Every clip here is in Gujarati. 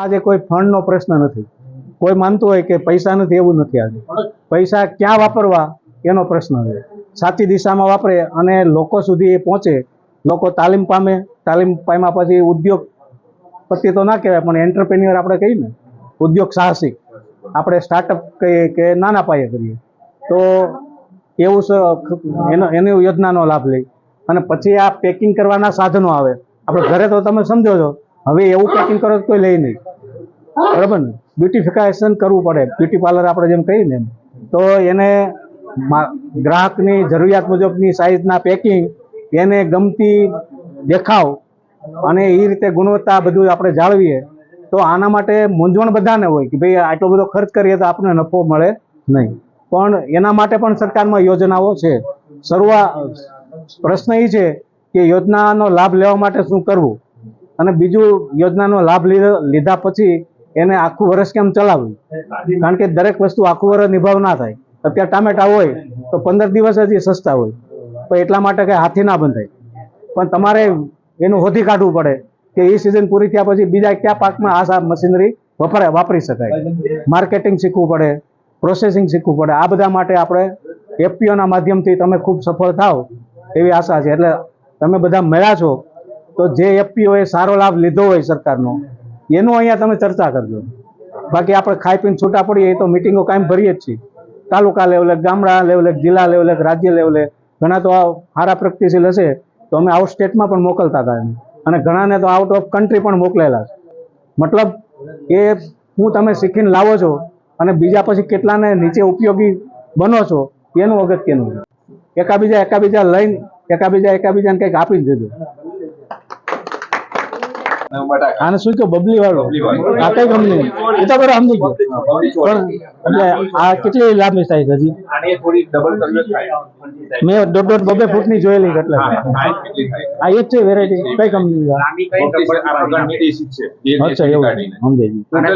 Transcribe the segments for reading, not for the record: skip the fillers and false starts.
આજે કોઈ ફંડનો પ્રશ્ન નથી. કોઈ માનતું હોય કે પૈસા નથી, એવું નથી. આજે પૈસા ક્યાં વાપરવા એનો પ્રશ્ન છે. સાચી દિશામાં વાપરે અને લોકો સુધી એ પહોંચે, લોકો તાલીમ પામે. તાલીમ પામ્યા પછી ઉદ્યોગપતિ તો ના કહેવાય, પણ એન્ટરપ્રેન્યોર આપણે કહીએ ને, ઉદ્યોગ સાહસિક આપણે સ્ટાર્ટઅપ કહીએ કે નાના પાયે કરીએ, તો એવું એની યોજનાનો લાભ લઈ અને પછી આ પેકિંગ કરવાના સાધનો આવે. આપણે ઘરે તો તમે સમજો છો, હવે એવું પેકિંગ કરો તો કોઈ લે નહીં, બરાબર ને? બ્યુટિફિકેશન કરવું પડે, બ્યુટી પાર્લર આપણે જેમ કહીએ ને એમ. તો એને ગ્રાહકની જરૂરિયાત મુજબની સાઇઝના પેકિંગ, એને ગમતી દેખાવ અને એ રીતે ગુણવત્તા બધું આપણે જાળવીએ. તો આના માટે મૂંઝવણ બધાને હોય કે ભાઈ આટલો બધો ખર્ચ કરીએ તો આપણને નફો મળે નહીં, પણ એના માટે પણ સરકારમાં યોજનાઓ છે. પ્રશ્ન એ છે કે યોજનાનો લાભ લેવા માટે શું કરવું, અને બીજું યોજનાનો લાભ લીધા પછી એને આખું વર્ષ કેમ ચલાવવું. કારણ કે દરેક વસ્તુ આખું વર્ષ નિભાવ ના થાય. અત્યારે ટામેટા હોય તો 15 દિવસ જ સસ્તા હોય, તો એટલા માટે કંઈ હાથી ના બંધાય. પણ તમારે એનું હોધી કાઢવું પડે કે એ સિઝન પૂરી થયા પછી બીજા કયા પાકમાં આ મશીનરી વાપરી શકાય. માર્કેટિંગ શીખવું પડે, પ્રોસેસિંગ શીખવું પડે. આ બધા માટે આપણે એફપીઓના માધ્યમથી તમે ખૂબ સફળ થાવ એવી આશા છે. એટલે તમે બધા મળ્યા છો તો જે એફપીઓએ સારો લાભ લીધો હોય સરકારનો, એનું અહીંયા તમે ચર્ચા કરજો. બાકી આપણે ખાઈ પીને છૂટા પડીએ એ તો મિટિંગો કાયમ ભરીએ જ છીએ. તાલુકા લેવલે, ગામડા લેવલે, જિલ્લા લેવલે, રાજ્ય લેવલે. ઘણા તો સારા પ્રગતિશીલ હશે તો અમે આઉટ સ્ટેટમાં પણ મોકલતા હતા, અને ઘણાને તો આઉટ ઓફ કન્ટ્રી પણ મોકલેલા છે. મતલબ એ હું તમે શીખીને લાવો છો અને બીજા પછી કેટલાને નીચે ઉપયોગી બનો છો એનું અગત્યનું છે. એકાબીજા લઈને એકાબીજાને કંઈક આપી જ દેજો. આને શું કહો? બબલી વાળો આ કઈ કંપની? એ તો બરાબર સમજી ગયો, પણ એટલે આ કેટલી લાંબી સાઈઝ હજી? મેં 1.5-2 ફૂટની જોયેલી. એટલે આ એક છે વેરાયટી. કઈ કંપની? અચ્છા, એવું સમજાય.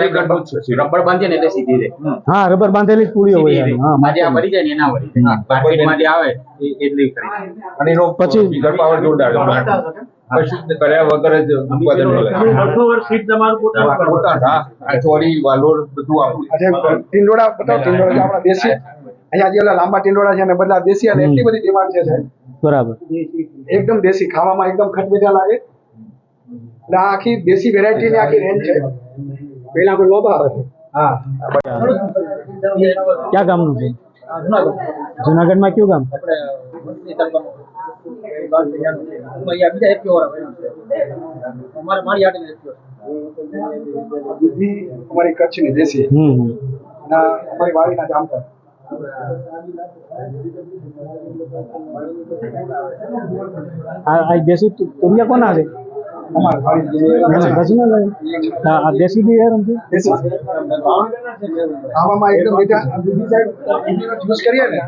રબર બાંધે ને એટલે સીધી રહે. હા, રબર બાંધેલી જ પૂરીઓ હોય. હા, માજી ભરી જાય ને એના વળી માર્કેટમાં જે આવે એટલી ખરી. અને એનો પછી પાવર જોરદાર કશું કર્યા વગર જ ઉત્પાદન મળે. ચોરી વાલોર બધું આપણું. ટીંડોળા બતાવો. ટીંડોળા આપણા દેશી, અહીંયા જે લાંબા ટીંડોળા છે અને બદલા દેશી, અને એટલી બધી ડિમાન્ડ છે. બરાબર, એકદમ દેશી, ખાવામાં એકદમ ખટમીઠા લાગે. એટલે આ આખી દેશી વેરાયટી ની આખી રેન્જ છે. પેલા કોઈ લોબા આવે છે. હા, ક્યાં ગામનું છે? જુનાગઢમાં કયું ગામ? અમારી કચ્છની દેશી, અમારી વાડીના જામફળ. આ દેશી તુરિયા કોના છે? દેશી બી ખાવામાં એકદમ જ્યુસ કરીએ ને,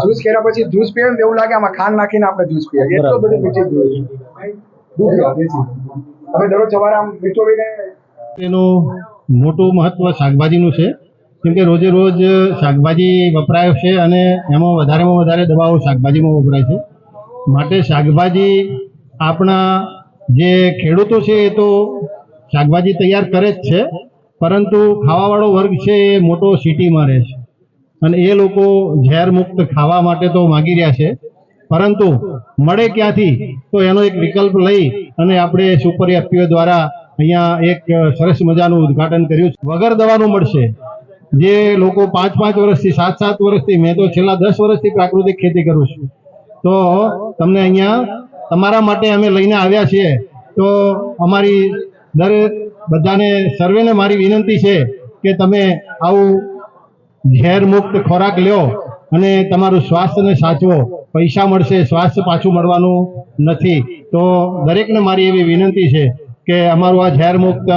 જ્યુસ કર્યા પછી જ્યુસ પીએ ને એવું લાગે આમાં ખાંડ નાખીને આપણે જ્યુસ પીએ. એટલું બધું મીઠી દૂધ દેશી. અમે દરરોજ સવારે આમ મીઠો પીને. એનું મોટું મહત્વ શાકભાજીનું છે, કેમ કે રોજે રોજ શાકભાજી વપરાય છે અને એમાં વધારેમાં વધારે દવાઓ શાકભાજીમાં વપરાય છે. માટે શાકભાજી આપણા જે ખેડૂતો છે એ તો શાકભાજી તૈયાર કરે જ છે, પરંતુ ખાવાવાળો વર્ગ છે એ મોટો સિટીમાં રહે છે અને એ લોકો ઝેર મુક્ત ખાવા માટે તો માગી રહ્યા છે, પરંતુ મળે ક્યાંથી? તો એનો એક વિકલ્પ લઈ અને આપણે સુપર એફપીઓ દ્વારા અહીંયા એક સરસ મજાનું ઉદ્ઘાટન કર્યું છે. વગર દવાનું મળશે. જે લોકો 5-5 વર્ષથી 7-7 વર્ષથી, મેં તો છેલ્લા 10 વર્ષથી પ્રાકૃતિક ખેતી કરું છું, તો તમને અહીંયા તમારા માટે અમે લઈને આવ્યા છીએ. તો અમારી બધાને સર્વેને મારી વિનંતી છે કે તમે આવું ઝેર મુક્ત ખોરાક લ્યો અને તમારું સ્વાસ્થ્યને સાચવો. પૈસા મળશે, સ્વાસ્થ્ય પાછું મળવાનું નથી. તો દરેકને મારી એવી વિનંતી છે કે અમારું આ ઝેર મુક્ત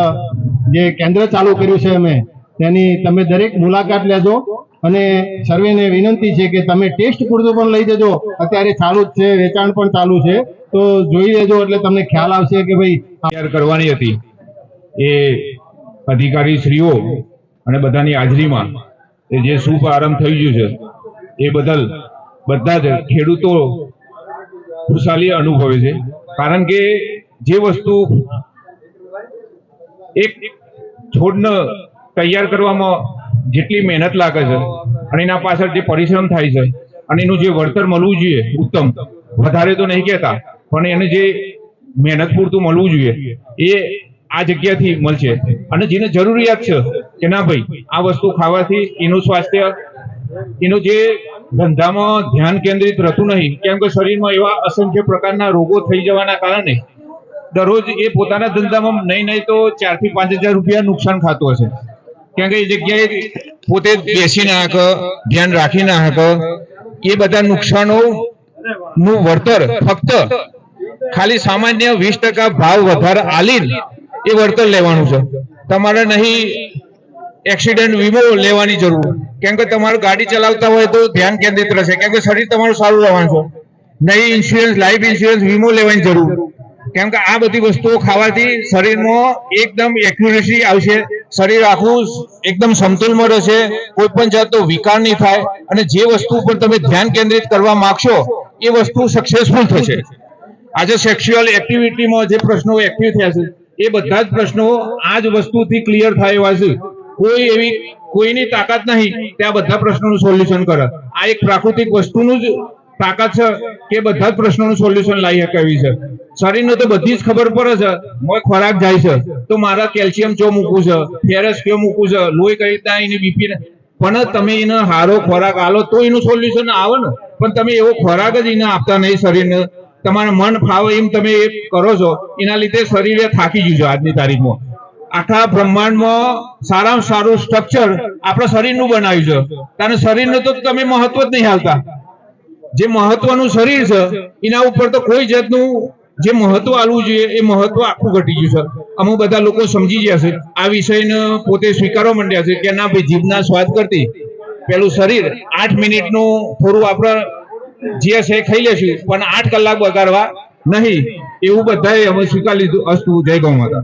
જે કેન્દ્ર ચાલુ કર્યું છે અમે, તેની તમે દરેક મુલાકાત લેજો. અને સર્વેને વિનંતી છે કે તમે ટેસ્ટ પૂરતું પણ લઈ જજો. અત્યારે ચાલુ જ છે, વેચાણ પણ ચાલુ છે, તો જોઈ લેજો એટલે તમને ખ્યાલ આવશે કે ભાઈ તૈયાર કરવાની હતી. એ અધિકારી શ્રીઓ અને બધાની હાજરીમાં જે શુભ આરંભ થઈ ગયું છે એ બદલ બધા જ ખેડૂતો ખુશાલી અનુભવે છે. કારણ કે જે વસ્તુ એક છોડને તૈયાર કરવામાં જેટલી મહેનત લાગે છે અને એના પાછળ જે પરિશ્રમ થાય છે અને એનું જે વળતર મળવું જોઈએ ઉત્તમ, વધારે તો નહીં કહેતા, પણ એને જે મહેનત પૂરતું મળવું જોઈએ એ આ જગ્યાથી મળશે. અને જેને જરૂરિયાત છે કે ના ભાઈ આ વસ્તુ ખાવાથી એનું સ્વાસ્થ્ય, એનું જે ધંધામાં ધ્યાન કેન્દ્રિત રહેતું નહીં, કેમ કે શરીરમાં એવા અસંખ્ય પ્રકારના રોગો થઈ જવાના કારણે દરરોજ એ પોતાના ધંધામાં નહીં તો 4,000 થી 5,000 રૂપિયા નુકસાન ખાતું હશે. કેમ કે એ જગ્યાએ પોતે બેસી ના હકે, ધ્યાન રાખી ના હકે, એ બધા નુકસાનો નું વળતર ફક્ત ખાલી સામાન્ય 20% ભાવ વધારે આલીને એ વળતર લેવાનું છે. તમારે નહીં એક્સિડન્ટ વીમો લેવાની જરૂર, કેમ કે તમારું ગાડી ચલાવતા હોય તો ધ્યાન કેન્દ્રિત રહેશે, કેમ કે શરીર તમારું સારું રહેવાનું છે. નહીં ઇન્સ્યોરન્સ, લાઈફ ઇન્સ્યોરન્સ વીમો લેવાની જરૂર, કેમ કે આ બધી વસ્તુઓ ખાવાથી શરીરમાં એકદમ એક્યુરેસી આવશે, શરીર આખું એકદમ સમતુલમાં રહેશે, કોઈ પણ જાતનો વિકાર નહીં થાય અને જે વસ્તુ પર તમે ધ્યાન કેન્દ્રિત કરવા માંગશો એ વસ્તુ સક્સેસફુલ થશે. આજે સેક્સ્યુઅલ એક્ટિવિટીમાં જે પ્રશ્નો એક્ટિવ થયા છે એ બધા જ પ્રશ્નો આ જ વસ્તુથી ક્લિયર થાય એવા છે. કોઈની તાકાત નહીં તે આ બધા પ્રશ્નોનું સોલ્યુશન કરે. આ એક પ્રાકૃતિક વસ્તુનું જ તાકાત છે કે બધા જ પ્રશ્નોનું સોલ્યુશન લાવી શકે એવી છે. શરીરને તો બધી જ ખબર પડે છે, મોય ખોરાક જાય છે તો મારા કેલ્શિયમ ચો મૂકવું છે, ફેરસ કયો મૂકવું છે, લોહી કઈ રીતના એની બીપી, પણ તમે એને સારો ખોરાક આલો તો એનું સોલ્યુશન આવે ને. પણ તમે એવો ખોરાક જ એને આપતા નહીં શરીરને, તમારા મન ફાવે એમ તમે એ કરો છો, એના લીધે શરીરે થાકી ગયું છે. આજની તારીખમાં આખા બ્રહ્માંડમાં સારામાં સારું સ્ટ્રક્ચર આપણા શરીરનું બનાવ્યું છે, કારણ શરીરને તો તમે મહત્વ જ નહીં હાલતા. જે મહત્વનું શરીર છે એના ઉપર તો કોઈ જાતનું જે મહત્વ આલવું જોઈએ એ મહત્વ આખું ઘટી ગયું છે. અમુક બધા લોકો સમજી ગયા છે, આ વિષયને પોતે સ્વીકારવા માંડ્યા છે કે ના ભાઈ જીભના સ્વાદ કરતી પેલું શરીર 8 મિનિટનું થોડું આપણે જે છે ખાઈ લેશું, પણ 8 કલાક બગાડવા નહીં, એવું બધાએ અમે સ્વીકારી લીધું. અસ્તુ. જય ગૌ માતા.